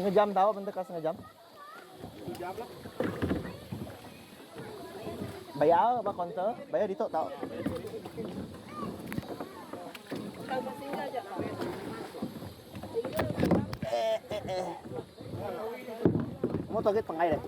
Setengah jam tahu bentar kan setengah jam. Jam lah. Bayar apa konter? Bayar di tok tahu. Mau target pengai deh.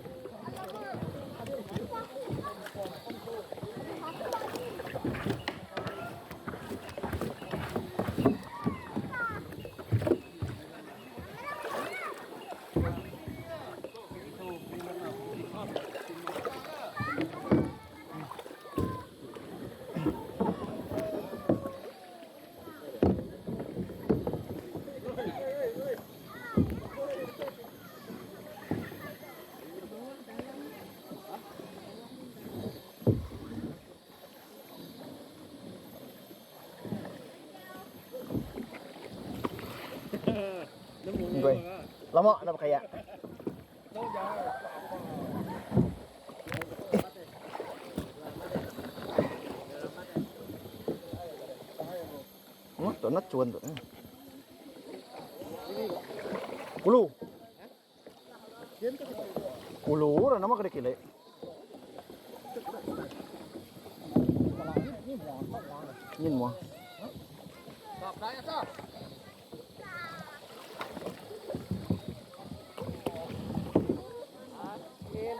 Gue lama dapat kayak tuh nó chuồn tuh Ulu rồi nó mắc cái kile nhìn mua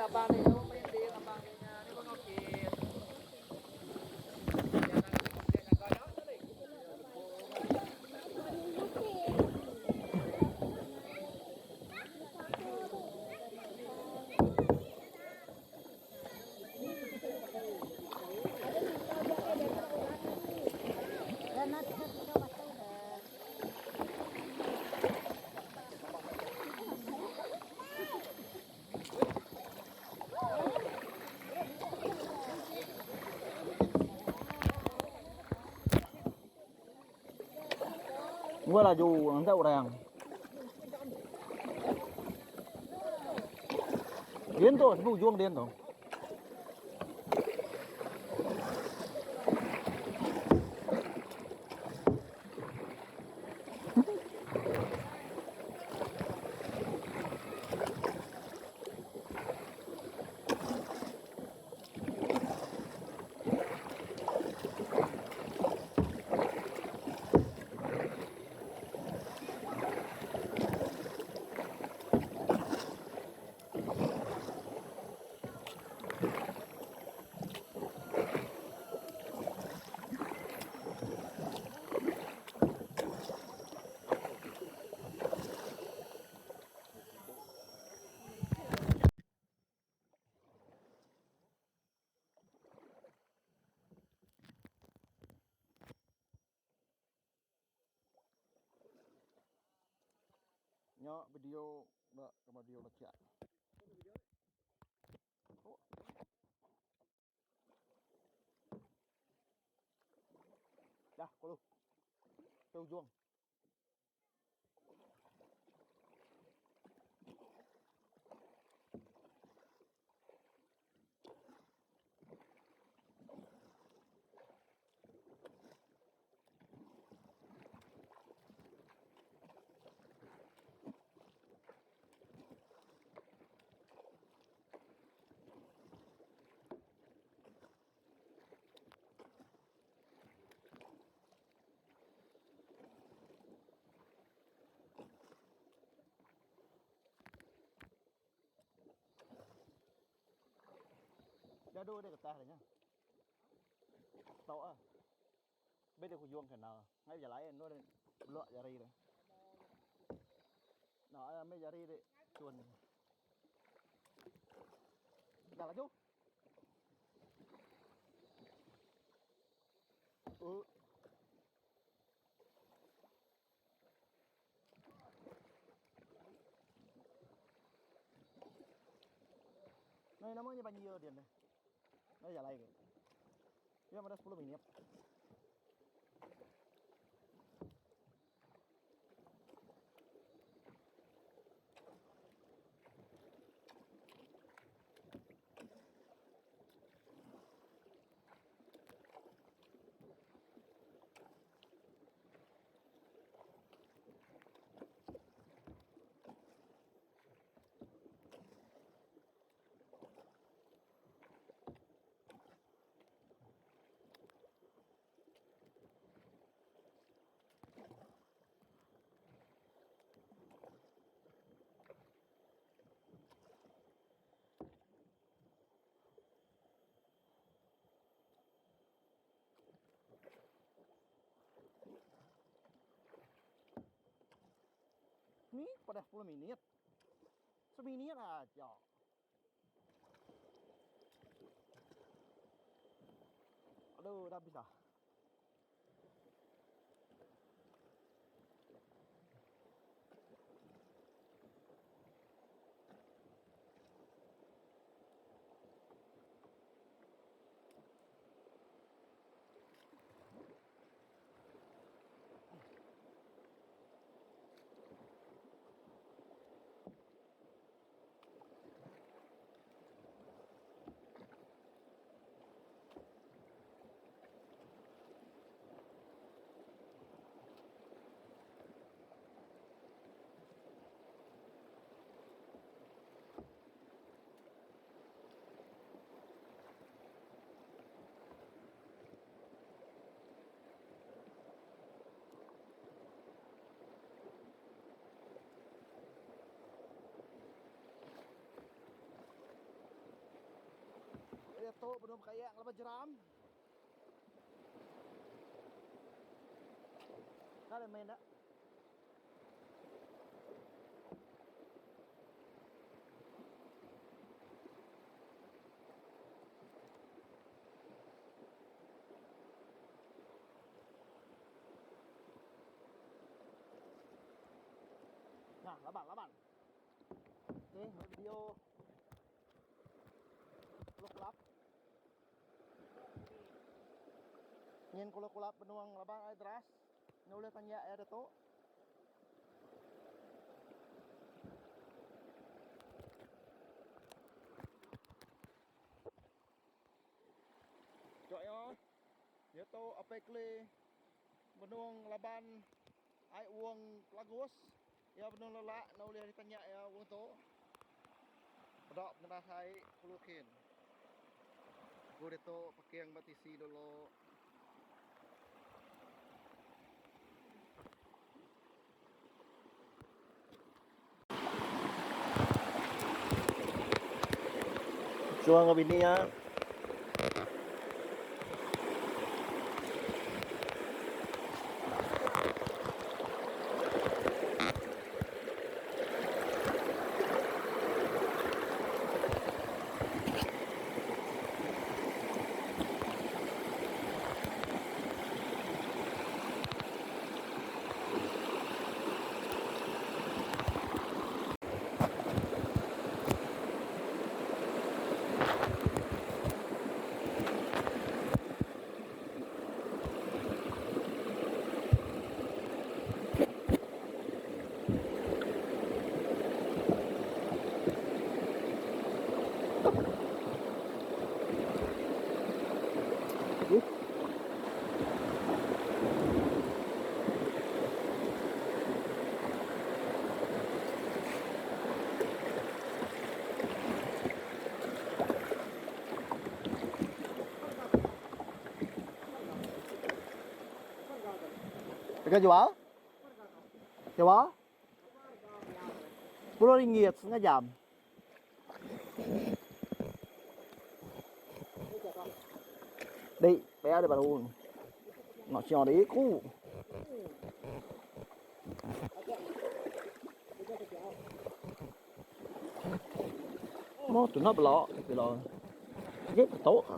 Abang ni, abang merinding abang ni. Ni bang okey. Gua laju nanti orang. Điên tuh, bu juang điên tuh. Nyok video mbak sama video lecak. Dah, kalau ke ujung. Jadu đây cái này nhá. Tàu à. Bây giờ vuông thế nào? Ngay giờ lái nó lọ giờ đi rồi. Nó mấy giờ đi đấy chuồn. Đã là chú. Này namanya banjir dia nih. Nah, ya lagi. Ya, ada 10 menit. pada 10 menit. Seminit aja. Aduh, dah habis dah. Ito belum kayak lepas jeram. Dah ada main tak? Nah, laban. Okey, video kulap. Nyen kulap benuang laban air deras. Ni boleh tanya air Datuk. Cok yo. Dia tu apa kle benuang laban air uang lagus. Ya benuang lelak nak boleh ditanya ya uang tu. Pedok kena saya puluhin. Gue dia tu pakai yang batisi dulu. Chuang ở bên này á. Mereka jual? Jual? RM10 setengah jam. Đi, bé đi bà luôn. Nó cho đi cũ. Nó tụi nó bị lọ. Ghét tốt hả?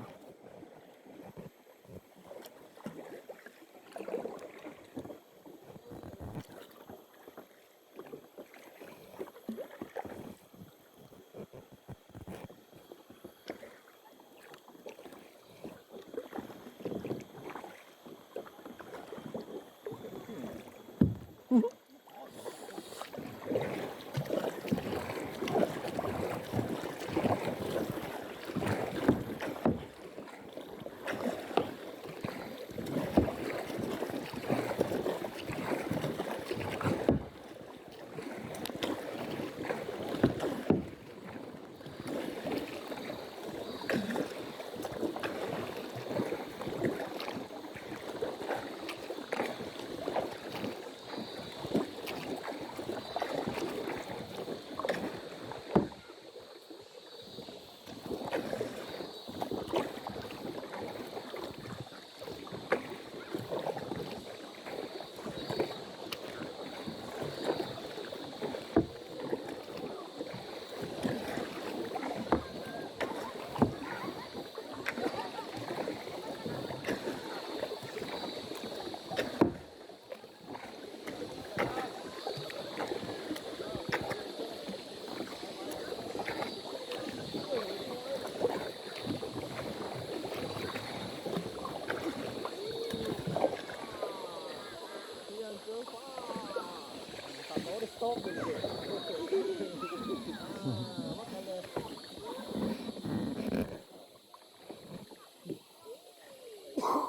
Oh, di stop dulu.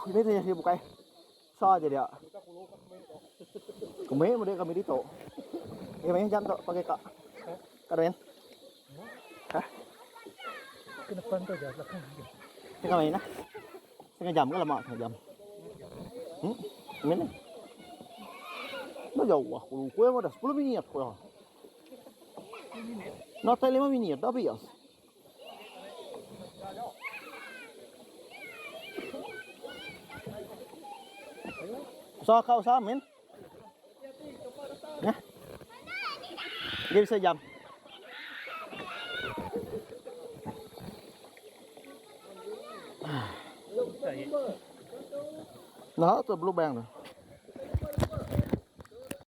Ini tuh sih bukai. So aja dia. Kami mau dia kami dito. Ya main jam tok pakai kak. Karen. Hah? Ke depan tuh aja belakang. Setengah main lah. Setengah jam kan lama setengah jam. Ini. Nó jauh wah, kue mah dah 10 menit kue. Not 5 menit, dah bias. So kau samin? Ya? Dia bisa jam. Nah, tu belum bayang tu.